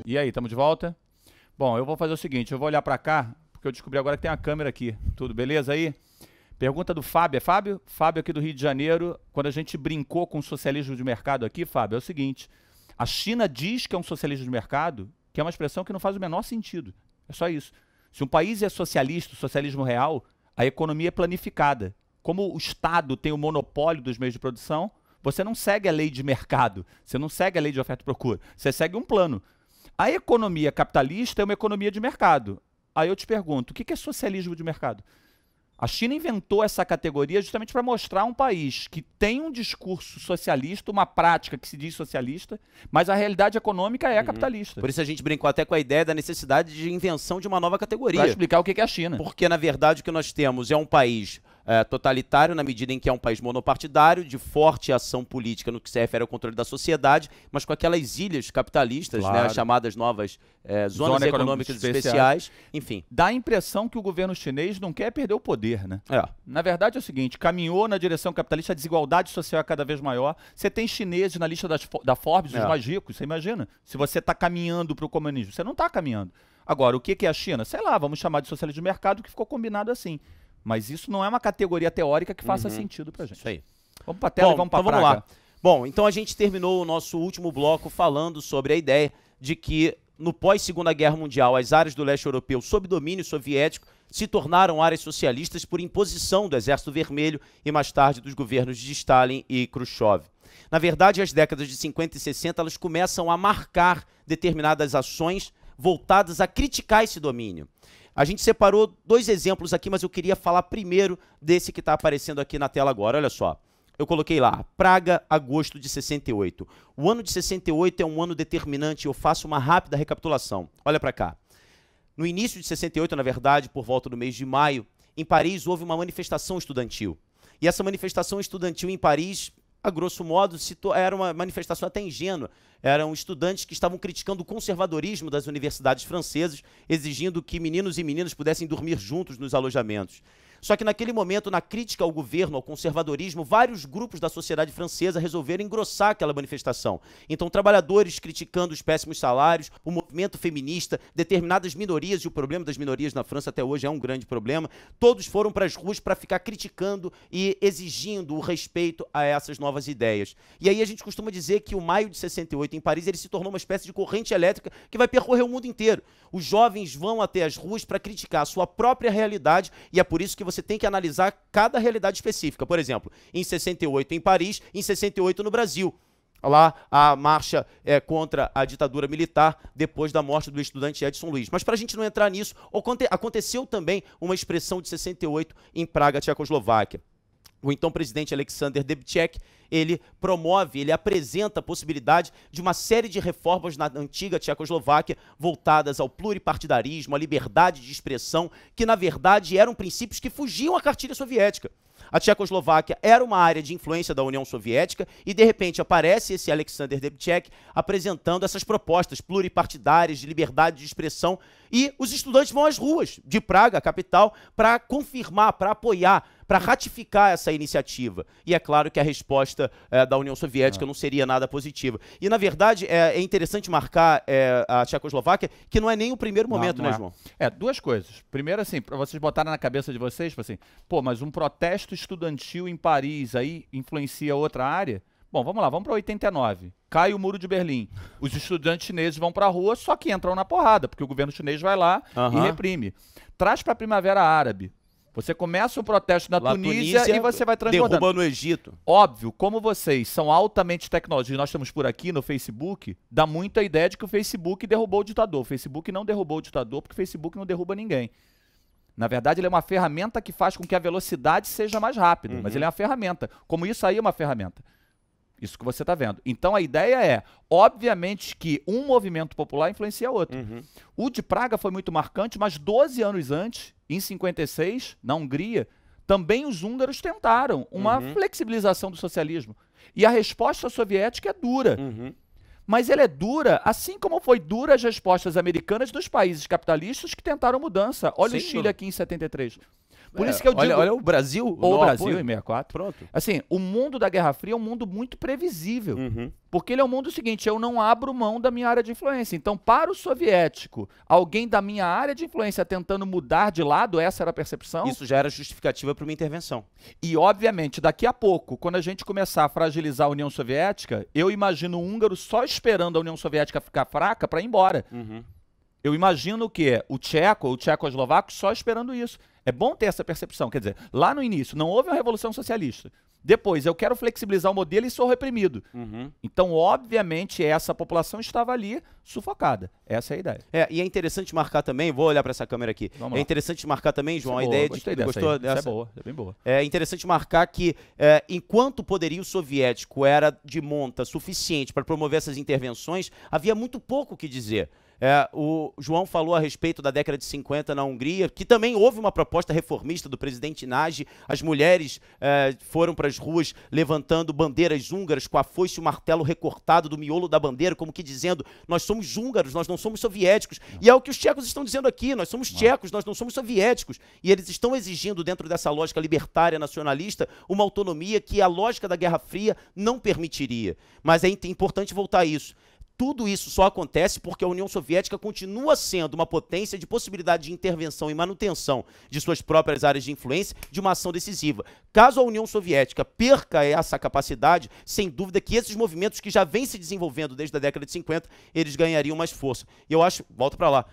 E aí, estamos de volta? Bom, eu vou fazer o seguinte, eu vou olhar para cá, porque eu descobri agora que tem uma câmera aqui. Tudo beleza aí? Pergunta do Fábio. É Fábio? Fábio aqui do Rio de Janeiro. Quando a gente brincou com o socialismo de mercado aqui, Fábio, é o seguinte. A China diz que é um socialismo de mercado, que é uma expressão que não faz o menor sentido. É só isso. Se um país é socialista, o socialismo real, a economia é planificada. Como o Estado tem o monopólio dos meios de produção, você não segue a lei de mercado, você não segue a lei de oferta e procura, você segue um plano. A economia capitalista é uma economia de mercado. Aí eu te pergunto, o que é socialismo de mercado? A China inventou essa categoria justamente para mostrar um país que tem um discurso socialista, uma prática que se diz socialista, mas a realidade econômica é capitalista. Por isso a gente brincou até com a ideia da necessidade de invenção de uma nova categoria. Para explicar o que é a China. Porque, na verdade, o que nós temos é um país totalitário, na medida em que é um país monopartidário, de forte ação política no que se refere ao controle da sociedade, mas com aquelas ilhas capitalistas, Claro. né, as chamadas novas zonas econômicas especiais, enfim. Dá a impressão que o governo chinês não quer perder o poder, né? É. Na verdade é o seguinte, caminhou na direção capitalista, a desigualdade social é cada vez maior. Você tem chineses na lista da Forbes, os mais ricos, você imagina? Se você está caminhando para o comunismo, você não está caminhando. Agora, o que é a China? Sei lá, vamos chamar de socialismo de mercado, que ficou combinado assim. Mas isso não é uma categoria teórica que faça sentido pra gente. Isso aí. Vamos pra tela e vamos pra então praga. vamos lá. Bom, então a gente terminou o nosso último bloco falando sobre a ideia de que no pós-Segunda Guerra Mundial as áreas do leste europeu sob domínio soviético se tornaram áreas socialistas por imposição do Exército Vermelho e mais tarde dos governos de Stalin e Khrushchev. Na verdade, as décadas de 50 e 60 elas começam a marcar determinadas ações voltadas a criticar esse domínio. A gente separou dois exemplos aqui, mas eu queria falar primeiro desse que está aparecendo aqui na tela agora. Olha só, eu coloquei lá, Praga, agosto de 68. O ano de 68 é um ano determinante, eu faço uma rápida recapitulação. Olha para cá. No início de 68, na verdade, por volta do mês de maio, em Paris houve uma manifestação estudantil. E essa manifestação estudantil em Paris, a grosso modo, era uma manifestação até ingênua. Eram estudantes que estavam criticando o conservadorismo das universidades francesas, exigindo que meninos e meninas pudessem dormir juntos nos alojamentos. Só que naquele momento, na crítica ao governo, ao conservadorismo, vários grupos da sociedade francesa resolveram engrossar aquela manifestação. Então, trabalhadores criticando os péssimos salários, o movimento feminista, determinadas minorias, e o problema das minorias na França até hoje é um grande problema, todos foram para as ruas para ficar criticando e exigindo o respeito a essas novas ideias. E aí a gente costuma dizer que o maio de 68 em Paris ele se tornou uma espécie de corrente elétrica que vai percorrer o mundo inteiro. Os jovens vão até as ruas para criticar a sua própria realidade e é por isso que você tem que analisar cada realidade específica. Por exemplo, em 68 em Paris, em 68 no Brasil. Lá a marcha contra a ditadura militar depois da morte do estudante Edson Luiz. Mas para a gente não entrar nisso, aconteceu também uma expressão de 68 em Praga, Tchecoslováquia. O então presidente Alexander Debicek, ele apresenta a possibilidade de uma série de reformas na antiga Tchecoslováquia voltadas ao pluripartidarismo, à liberdade de expressão, que na verdade eram princípios que fugiam à cartilha soviética. A Tchecoslováquia era uma área de influência da União Soviética e, de repente, aparece esse Alexander Debicek apresentando essas propostas pluripartidárias de liberdade de expressão e os estudantes vão às ruas de Praga, a capital, para confirmar, para apoiar, para ratificar essa iniciativa. E é claro que a resposta da União Soviética não seria nada positiva. E, na verdade, é interessante marcar a Tchecoslováquia, que não é nem o primeiro momento, né, João? Duas coisas. Primeiro, assim, para vocês botarem na cabeça de vocês, assim, pô, mas um protesto estudantil em Paris aí influencia outra área? Bom, vamos lá, vamos para 89. Cai o Muro de Berlim. Os estudantes chineses vão para a rua, só que entram na porrada, porque o governo chinês vai lá e reprime. Traz para a Primavera Árabe. Você começa o protesto na Tunísia e você vai transbordando. Derruba no Egito. Óbvio, como vocês são altamente tecnológicos, nós estamos por aqui no Facebook, dá muita ideia de que o Facebook derrubou o ditador. O Facebook não derrubou o ditador, porque o Facebook não derruba ninguém. Na verdade, ele é uma ferramenta que faz com que a velocidade seja mais rápida, mas ele é uma ferramenta. Como isso aí é uma ferramenta. Isso que você está vendo. Então a ideia é, obviamente que um movimento popular influencia outro. O de Praga foi muito marcante, mas 12 anos antes, em 56, na Hungria, também os húngaros tentaram uma flexibilização do socialismo. E a resposta soviética é dura. Mas ela é dura, assim como foi dura as respostas americanas dos países capitalistas que tentaram mudança. Olha o Chile aqui em 73. Por isso que eu digo... Olha o Brasil. Ou o Brasil em 64. Pronto. Assim, o mundo da Guerra Fria é um mundo muito previsível. Uhum. Porque ele é um mundo seguinte, eu não abro mão da minha área de influência. Então, para o soviético, alguém da minha área de influência tentando mudar de lado, essa era a percepção. Isso já era justificativa para uma intervenção. E, obviamente, daqui a pouco, quando a gente começar a fragilizar a União Soviética, eu imagino o húngaro só esperando a União Soviética ficar fraca para ir embora. Uhum. Eu imagino que o tchecoslovaco só esperando isso. É bom ter essa percepção. Quer dizer, lá no início não houve uma revolução socialista. Depois, eu quero flexibilizar o modelo e sou reprimido. Uhum. Então, obviamente, essa população estava ali sufocada. Essa é a ideia. E é interessante marcar também, vou olhar para essa câmera aqui. Vamos é lá. interessante marcar também, João, Essa a ideia gostei de... dessa Gostou aí. dessa? Essa é boa, é bem boa. É interessante marcar que, enquanto o poderio soviético era de monta suficiente para promover essas intervenções, havia muito pouco o que dizer. O João falou a respeito da década de 50 na Hungria, que também houve uma proposta reformista do presidente Nagy. As mulheres foram para as ruas levantando bandeiras húngaras com a foice e o martelo recortado do miolo da bandeira, como que dizendo, nós somos húngaros, nós não somos soviéticos. E é o que os tchecos estão dizendo aqui, nós somos tchecos, nós não somos soviéticos. E eles estão exigindo, dentro dessa lógica libertária nacionalista, uma autonomia que a lógica da Guerra Fria não permitiria. Mas é importante voltar a isso. Tudo isso só acontece porque a União Soviética continua sendo uma potência de possibilidade de intervenção e manutenção de suas próprias áreas de influência de uma ação decisiva. Caso a União Soviética perca essa capacidade, sem dúvida que esses movimentos que já vêm se desenvolvendo desde a década de 50, eles ganhariam mais força. E eu acho, volto para lá,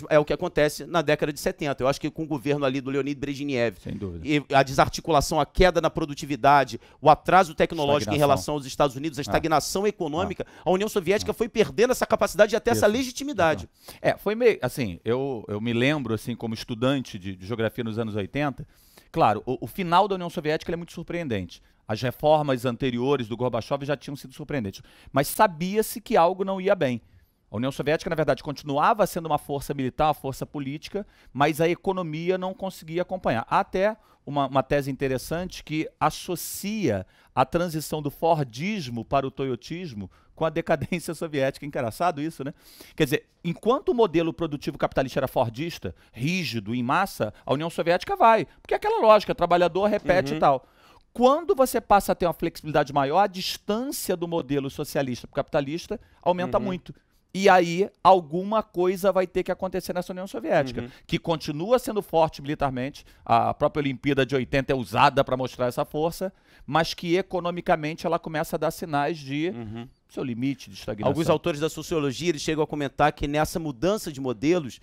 é o que acontece na década de 70. Eu acho que com o governo ali do Leonid Brezhnev, sem dúvida, e a desarticulação, a queda na produtividade, o atraso tecnológico em relação aos Estados Unidos, a estagnação econômica, a União Soviética foi perdendo essa capacidade e até essa legitimidade. Foi meio, assim, eu me lembro, assim, como estudante de geografia nos anos 80, claro, o final da União Soviética é muito surpreendente. As reformas anteriores do Gorbachev já tinham sido surpreendentes, mas sabia-se que algo não ia bem. A União Soviética, na verdade, continuava sendo uma força militar, uma força política, mas a economia não conseguia acompanhar. Há até uma tese interessante que associa a transição do Fordismo para o Toyotismo com a decadência soviética. Engraçado isso, né? Quer dizer, enquanto o modelo produtivo capitalista era fordista, rígido, em massa, a União Soviética vai. Porque é aquela lógica, trabalhador repete e tal. Quando você passa a ter uma flexibilidade maior, a distância do modelo socialista para o capitalista aumenta muito. E aí, alguma coisa vai ter que acontecer nessa União Soviética, que continua sendo forte militarmente, a própria Olimpíada de 80 é usada para mostrar essa força, mas que economicamente ela começa a dar sinais de seu limite de estagnação. Alguns autores da sociologia eles chegam a comentar que nessa mudança de modelos,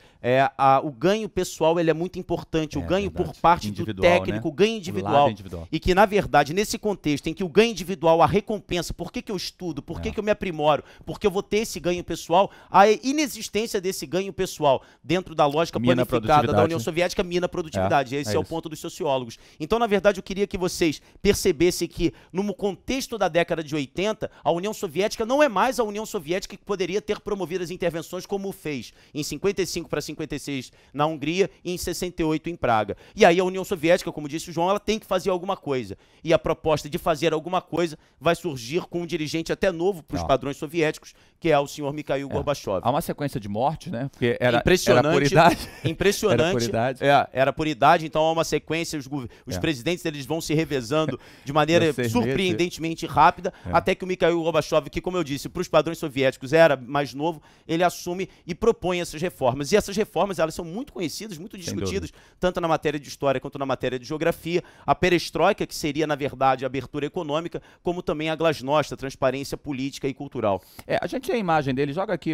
o ganho pessoal ele é muito importante, o ganho por parte do técnico, né? O ganho individual. E que, na verdade, nesse contexto em que o ganho individual, a recompensa, por que eu estudo, por que eu me aprimoro, porque eu vou ter esse ganho pessoal, a inexistência desse ganho pessoal dentro da lógica planificada da União Soviética mina a produtividade. Esse é o ponto dos sociólogos. Então, na verdade, eu queria que vocês percebessem que, no contexto da década de 80, a União Soviética não é mais a União Soviética que poderia ter promovido as intervenções como fez em 55 para 56 na Hungria e em 68 em Praga. E aí a União Soviética, como disse o João, ela tem que fazer alguma coisa. E a proposta de fazer alguma coisa vai surgir com um dirigente até novo para os padrões soviéticos, que é o senhor Mikhail Gorbachev. Há uma sequência de mortes, né? Porque era impressionante, por idade. Impressionante. Era por idade. Era por idade, então há uma sequência, os presidentes eles vão se revezando de maneira surpreendentemente rápida, até que o Mikhail Gorbachev, que como eu disse, para os padrões soviéticos era mais novo, ele assume e propõe essas reformas. E essas reformas, elas são muito conhecidas, muito discutidas, tanto na matéria de história quanto na matéria de geografia. A perestroika, que seria, na verdade, a abertura econômica, como também a glasnost, a transparência política e cultural. A gente tem a imagem dele, joga aqui,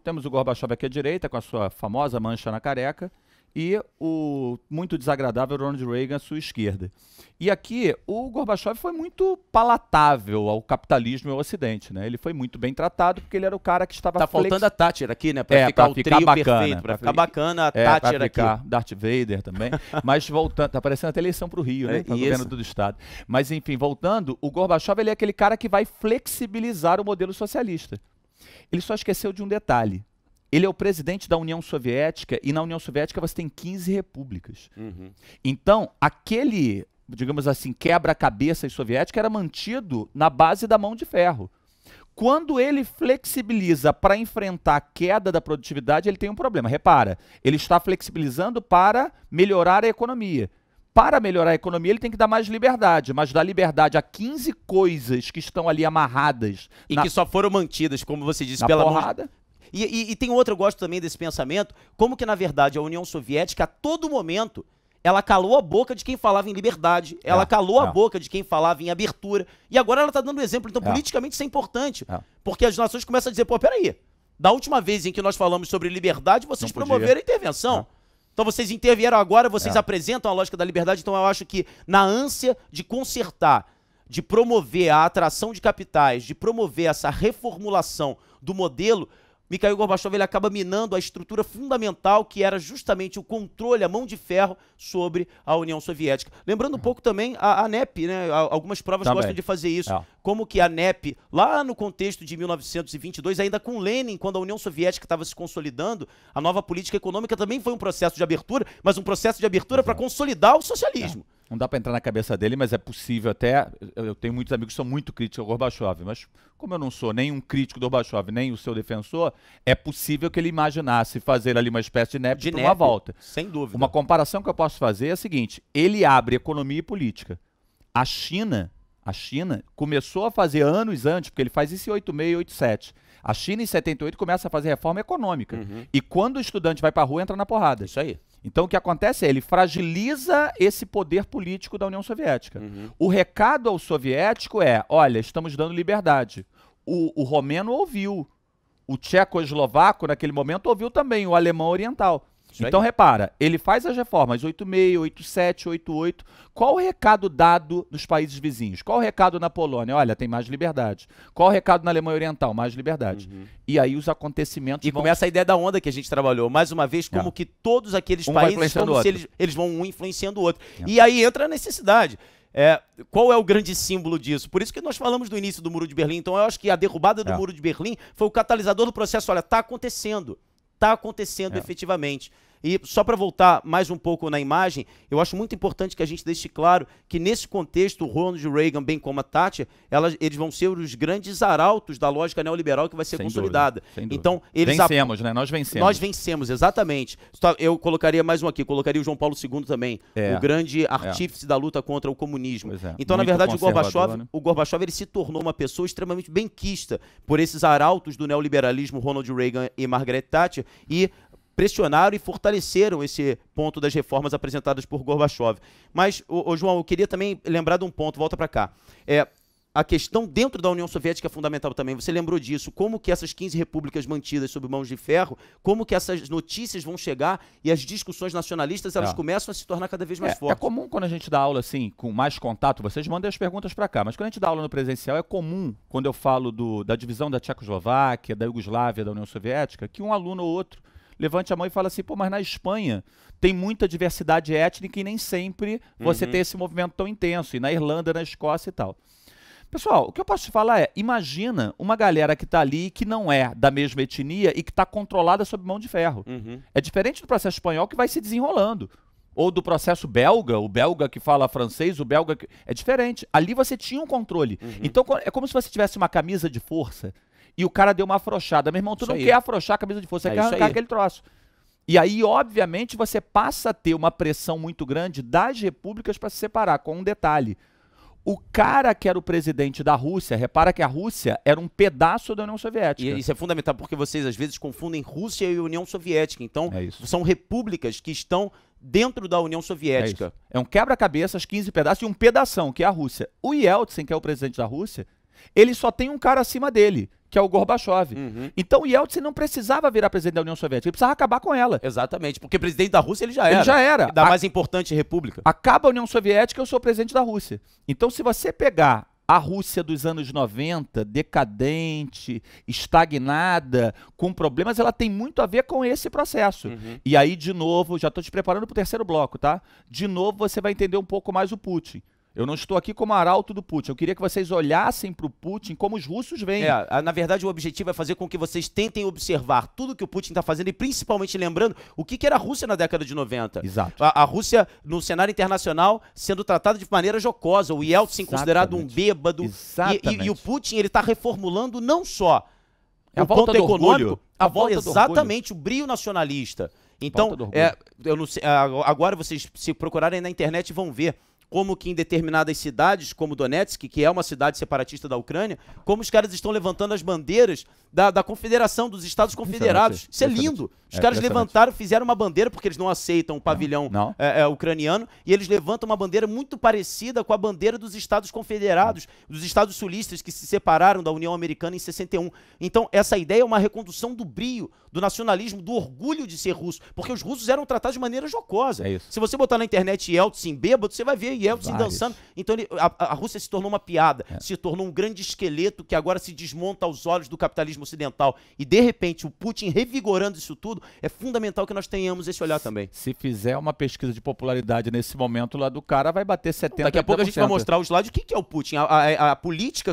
temos o Gorbachev aqui à direita, com a sua famosa mancha na careca, e o muito desagradável Ronald Reagan à sua esquerda. E aqui, o Gorbachev foi muito palatável ao capitalismo e ao Ocidente, né? Ele foi muito bem tratado, porque ele era o cara que estava... Tá faltando a Thatcher aqui, né? Pra ficar o trio bacana, perfeito, pra ficar bacana a Thatcher aqui. Darth Vader também. Mas voltando, tá parecendo até eleição pro Rio, né? Para o governo do Estado. Mas enfim, voltando, o Gorbachev ele é aquele cara que vai flexibilizar o modelo socialista. Ele só esqueceu de um detalhe. Ele é o presidente da União Soviética e na União Soviética você tem 15 repúblicas. Então, aquele, digamos assim, quebra-cabeças soviético era mantido na base da mão de ferro. Quando ele flexibiliza para enfrentar a queda da produtividade, ele tem um problema. Repara, ele está flexibilizando para melhorar a economia. para melhorar a economia, ele tem que dar mais liberdade, mas dar liberdade a 15 coisas que estão ali amarradas. E que só foram mantidas, como você disse, na pela porrada. E tem outro, eu gosto também desse pensamento, como que, na verdade, a União Soviética, a todo momento, ela calou a boca de quem falava em liberdade, ela calou a boca de quem falava em abertura, e agora ela está dando exemplo. Então, politicamente, isso é importante, porque as nações começam a dizer, pô, peraí, da última vez em que nós falamos sobre liberdade, vocês promoveram a intervenção. Então vocês intervieram agora, vocês apresentam a lógica da liberdade. Então eu acho que na ânsia de consertar, de promover a atração de capitais, de promover essa reformulação do modelo, Mikhail Gorbachev ele acaba minando a estrutura fundamental que era justamente o controle, a mão de ferro sobre a União Soviética. Lembrando um pouco também a NEP, né? Algumas provas gostam de fazer isso. Como que a NEP, lá no contexto de 1922, ainda com Lenin, quando a União Soviética estava se consolidando, a nova política econômica também foi um processo de abertura, mas um processo de abertura para consolidar o socialismo. Não dá para entrar na cabeça dele, mas é possível até... Eu tenho muitos amigos que são muito críticos ao Gorbachev, mas como eu não sou nem um crítico do Gorbachev, nem o seu defensor, é possível que ele imaginasse fazer ali uma espécie de NEP para uma volta. Sem dúvida. Uma comparação que eu posso fazer é a seguinte, ele abre economia e política. A China começou a fazer anos antes, porque ele faz isso em 86 e 87. A China, em 78, começa a fazer reforma econômica. E quando o estudante vai para a rua, entra na porrada. Isso aí. Então, o que acontece é ele fragiliza esse poder político da União Soviética. O recado ao soviético é, olha, estamos dando liberdade. O romeno ouviu. O tcheco-eslovaco, naquele momento, ouviu também. O alemão oriental. Então, repara, ele faz as reformas 86, 87, 88. Qual o recado dado nos países vizinhos? Qual o recado na Polônia? Olha, tem mais liberdade. Qual o recado na Alemanha Oriental? Mais liberdade. E aí os acontecimentos começa a ideia da onda que a gente trabalhou. Mais uma vez, como que todos aqueles países, como se eles vão um influenciando o outro. E aí entra a necessidade. Qual é o grande símbolo disso? Por isso que nós falamos do início do Muro de Berlim. Então, eu acho que a derrubada do Muro de Berlim foi o catalisador do processo. Olha, está acontecendo. Está acontecendo efetivamente. E só para voltar mais um pouco na imagem, eu acho muito importante que a gente deixe claro que nesse contexto, o Ronald Reagan, bem como a Thatcher, eles vão ser os grandes arautos da lógica neoliberal que vai ser consolidada. Então, eles vencemos, né? Nós vencemos. Nós vencemos, exatamente. Eu colocaria mais um aqui, colocaria o João Paulo II também, o grande artífice da luta contra o comunismo. Então, na verdade, o Gorbachev ele se tornou uma pessoa extremamente benquista por esses arautos do neoliberalismo, Ronald Reagan e Margaret Thatcher, e pressionaram e fortaleceram esse ponto das reformas apresentadas por Gorbachev. Mas, João, eu queria também lembrar de um ponto, volta para cá. A questão dentro da União Soviética é fundamental também. Você lembrou disso, como que essas 15 repúblicas mantidas sob mãos de ferro, como que essas notícias vão chegar e as discussões nacionalistas elas começam a se tornar cada vez mais fortes. É comum quando a gente dá aula assim, com mais contato, vocês mandem as perguntas para cá, mas quando a gente dá aula no presencial, é comum, quando eu falo da divisão da Tchecoslováquia, da Iugoslávia, da União Soviética, que um aluno ou outro levante a mão e fala assim, pô, mas na Espanha tem muita diversidade étnica e nem sempre você tem esse movimento tão intenso, e na Irlanda, na Escócia e tal. Pessoal, o que eu posso te falar é, imagina uma galera que está ali que não é da mesma etnia e que está controlada sob mão de ferro. É diferente do processo espanhol que vai se desenrolando. Ou do processo belga, o belga que fala francês, o belga que... É diferente. Ali você tinha um controle. Então é como se você tivesse uma camisa de força e o cara deu uma afrouxada. Meu irmão, tu não quer afrouxar a camisa de força, você quer arrancar aquele troço. E aí, obviamente, você passa a ter uma pressão muito grande das repúblicas para se separar, com um detalhe. O cara que era o presidente da Rússia, repara que a Rússia era um pedaço da União Soviética. E isso é fundamental, porque vocês às vezes confundem Rússia e União Soviética. Então, são repúblicas que estão dentro da União Soviética. É um quebra-cabeças, 15 pedaços e um pedação, que é a Rússia. O Yeltsin, que é o presidente da Rússia, ele só tem um cara acima dele, que é o Gorbachev. Então o Yeltsin não precisava virar presidente da União Soviética, ele precisava acabar com ela. Exatamente, porque presidente da Rússia ele já era. Ele já era. Da mais importante república. Acaba a União Soviética, eu sou presidente da Rússia. Então se você pegar a Rússia dos anos 90, decadente, estagnada, com problemas, ela tem muito a ver com esse processo. E aí, de novo, já estou te preparando para o terceiro bloco, tá? De novo, você vai entender um pouco mais o Putin. Eu não estou aqui como arauto do Putin. Eu queria que vocês olhassem para o Putin como os russos veem. Na verdade, o objetivo é fazer com que vocês tentem observar tudo que o Putin está fazendo e principalmente lembrando o que era a Rússia na década de 90. Exato. A Rússia, no cenário internacional, sendo tratada de maneira jocosa. O Yeltsin considerado um bêbado. E o Putin ele está reformulando não só o ponto econômico, exatamente o brio nacionalista. Então, Falta do orgulho. eu não sei, agora vocês, se procurarem na internet, vão ver como que em determinadas cidades, como Donetsk, que é uma cidade separatista da Ucrânia, como os caras estão levantando as bandeiras da Confederação, dos Estados Confederados. Isso é lindo. Os caras levantaram, fizeram uma bandeira, porque eles não aceitam o pavilhão ucraniano, e eles levantam uma bandeira muito parecida com a bandeira dos Estados Confederados, dos Estados Sulistas, que se separaram da União Americana em 61. Então, essa ideia é uma recondução do brio, do nacionalismo, do orgulho de ser russo, porque os russos eram tratados de maneira jocosa. Se você botar na internet Yeltsin bêbado, você vai ver Yeltsin dançando. Então, a Rússia se tornou uma piada, se tornou um grande esqueleto que agora se desmonta aos olhos do capitalismo ocidental. E, de repente, o Putin revigorando isso tudo, é fundamental que nós tenhamos esse olhar também. Se fizer uma pesquisa de popularidade nesse momento lá do cara, vai bater 70%. Daqui a pouco a gente vai mostrar o slide. O que é o Putin? A política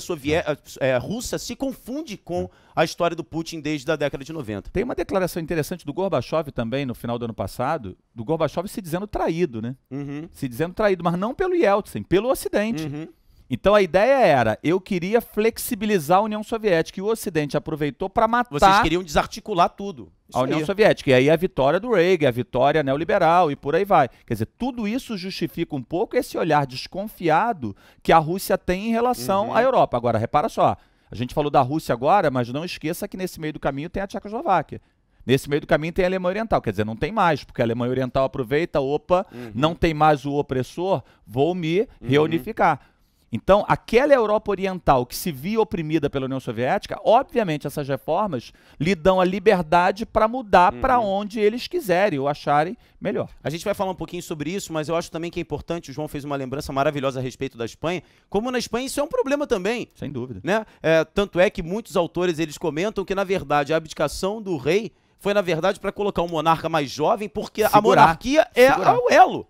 russa se confunde com a história do Putin desde a década de 90. Tem uma declaração interessante do Gorbachev também, no final do ano passado, do Gorbachev se dizendo traído, né? Se dizendo traído, mas não pelo Yeltsin, pelo Ocidente. Então a ideia era, eu queria flexibilizar a União Soviética e o Ocidente aproveitou para matar... Vocês queriam desarticular tudo. A União Soviética. E aí a vitória do Reagan, a vitória neoliberal e por aí vai. Quer dizer, tudo isso justifica um pouco esse olhar desconfiado que a Rússia tem em relação à Europa. Agora, repara só, a gente falou da Rússia agora, mas não esqueça que nesse meio do caminho tem a Tchecoslováquia. Nesse meio do caminho tem a Alemanha Oriental, quer dizer, não tem mais, porque a Alemanha Oriental aproveita, opa, não tem mais o opressor, vou me reunificar. Então, aquela Europa Oriental que se via oprimida pela União Soviética, obviamente essas reformas lhe dão a liberdade para mudar para onde eles quiserem ou acharem melhor. A gente vai falar um pouquinho sobre isso, mas eu acho também que é importante, o João fez uma lembrança maravilhosa a respeito da Espanha, como na Espanha isso é um problema também. Sem dúvida. Né? Tanto é que muitos autores eles comentam que, na verdade, a abdicação do rei foi, na verdade, para colocar um monarca mais jovem, porque a monarquia é o elo.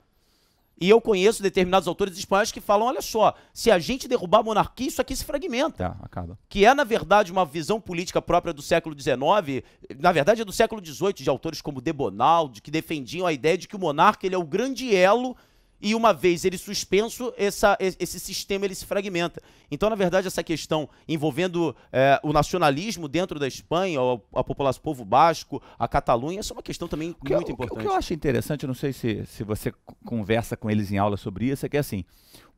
E eu conheço determinados autores espanhóis que falam, olha só, se a gente derrubar a monarquia, isso aqui se fragmenta. Acaba. Que é, na verdade, uma visão política própria do século XIX, na verdade é do século XVIII, de autores como de Bonald, que defendiam a ideia de que o monarca ele é o grande elo e uma vez ele suspenso, esse sistema ele se fragmenta. Então, na verdade, essa questão envolvendo o nacionalismo dentro da Espanha, a população, o povo basco, a Catalunha, essa é uma questão também muito importante. O que eu acho interessante, eu não sei se você conversa com eles em aula sobre isso, é que assim,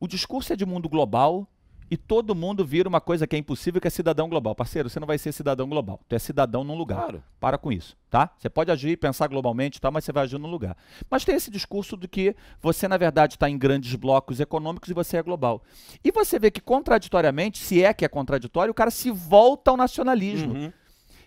o discurso é de mundo global e todo mundo vira uma coisa que é impossível, que é cidadão global. Parceiro, você não vai ser cidadão global, tu é cidadão num lugar. Claro. Para com isso, tá? Você pode agir, pensar globalmente e tal, mas você vai agir num lugar. Mas tem esse discurso de que você, na verdade, está em grandes blocos econômicos e você é global. E você vê que, contraditoriamente, se é que é contraditório, o cara se volta ao nacionalismo.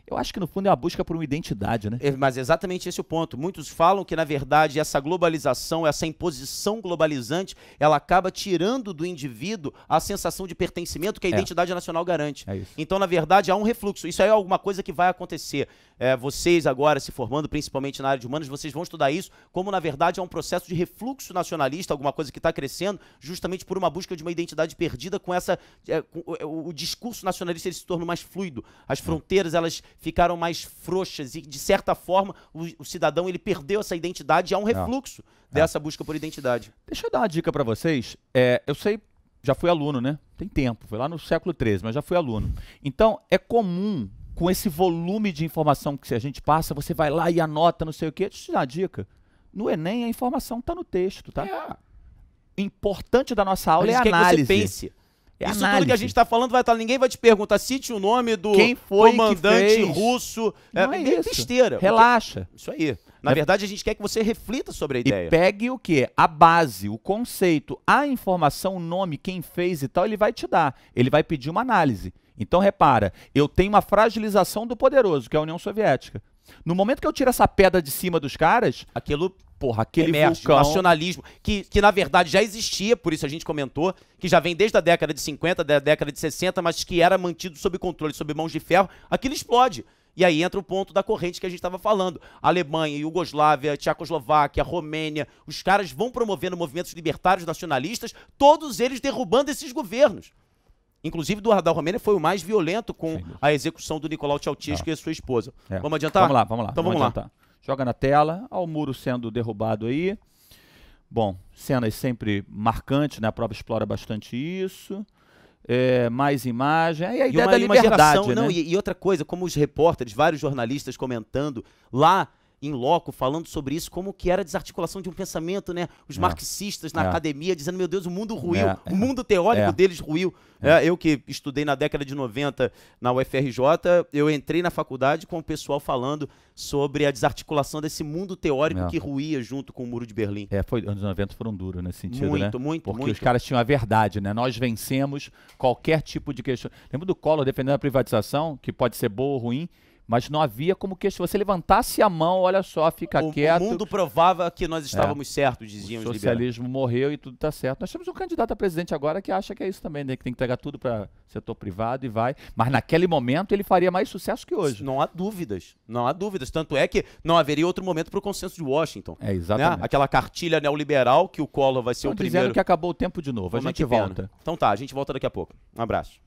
Eu acho que, no fundo, é uma busca por uma identidade, né? Mas exatamente esse é o ponto. Muitos falam que, na verdade, essa globalização, essa imposição globalizante, ela acaba tirando do indivíduo a sensação de pertencimento que a identidade nacional garante. Então, na verdade, há um refluxo. Isso aí é alguma coisa que vai acontecer. Vocês agora, se formando principalmente na área de humanas, vocês vão estudar isso, como, na verdade, é um processo de refluxo nacionalista, alguma coisa que está crescendo, justamente por uma busca de uma identidade perdida com essa... o discurso nacionalista ele se tornou mais fluido. As fronteiras, elas ficaram mais frouxas e, de certa forma, o cidadão ele perdeu essa identidade e há um refluxo dessa busca por identidade. Deixa eu dar uma dica para vocês. Eu sei, já fui aluno, né? Tem tempo, foi lá no século XIII, mas já fui aluno. Então, é comum, com esse volume de informação que a gente passa, você vai lá e anota não sei o quê. Deixa eu te dar uma dica. No Enem, a informação está no texto, tá? O importante da nossa aula é a análise. Que você pense. Isso tudo que a gente está falando, ninguém vai te perguntar, cite o nome do comandante russo. Não é isso. Besteira. Relaxa. Isso aí. Na verdade, a gente quer que você reflita sobre a ideia. E pegue o quê? A base, o conceito, a informação, o nome, quem fez e tal, ele vai te dar. Ele vai pedir uma análise. Então, repara, eu tenho uma fragilização do poderoso, que é a União Soviética. No momento que eu tiro essa pedra de cima dos caras, aquele vulcão... nacionalismo, que na verdade já existia, por isso a gente comentou, que já vem desde a década de 50, da década de 60, mas que era mantido sob controle, sob mãos de ferro, aquilo explode. E aí entra o ponto da corrente que a gente estava falando. Alemanha, Iugoslávia, Tchecoslováquia, Romênia, os caras vão promovendo movimentos libertários nacionalistas, todos eles derrubando esses governos. Inclusive, da Romênia foi o mais violento com a execução do Nicolau Ceausescu e a sua esposa. Vamos adiantar? Vamos lá. Então vamos lá. Joga na tela, o muro sendo derrubado aí. Bom, cenas sempre marcantes, né? A prova explora bastante isso. Mais imagem. E a ideia da liberdade, né? E outra coisa, como os repórteres, vários jornalistas comentando lá em loco falando sobre isso, como que era a desarticulação de um pensamento, né? Os marxistas na academia dizendo, meu Deus, o mundo ruiu, o mundo teórico deles ruiu. Eu que estudei na década de 90 na UFRJ, eu entrei na faculdade com o pessoal falando sobre a desarticulação desse mundo teórico que ruía junto com o Muro de Berlim. Anos 90 foram duros nesse sentido, muito, né? Muito. Porque os caras tinham a verdade, né? Nós vencemos qualquer tipo de questão. Lembra do Collor defendendo a privatização, que pode ser boa ou ruim, mas não havia como que se você levantasse a mão, olha só, fica quieto. O mundo provava que nós estávamos certos, diziam os liberais. O socialismo morreu e tudo está certo. Nós temos um candidato a presidente agora que acha que é isso também, né? Que tem que entregar tudo para setor privado e vai. Mas naquele momento ele faria mais sucesso que hoje. Não há dúvidas. Não há dúvidas. Tanto é que não haveria outro momento para o consenso de Washington. Exatamente. Né? Aquela cartilha neoliberal que o Collor vai ser o primeiro. Dizendo que acabou o tempo de novo. A gente volta. Então tá, a gente volta daqui a pouco. Um abraço.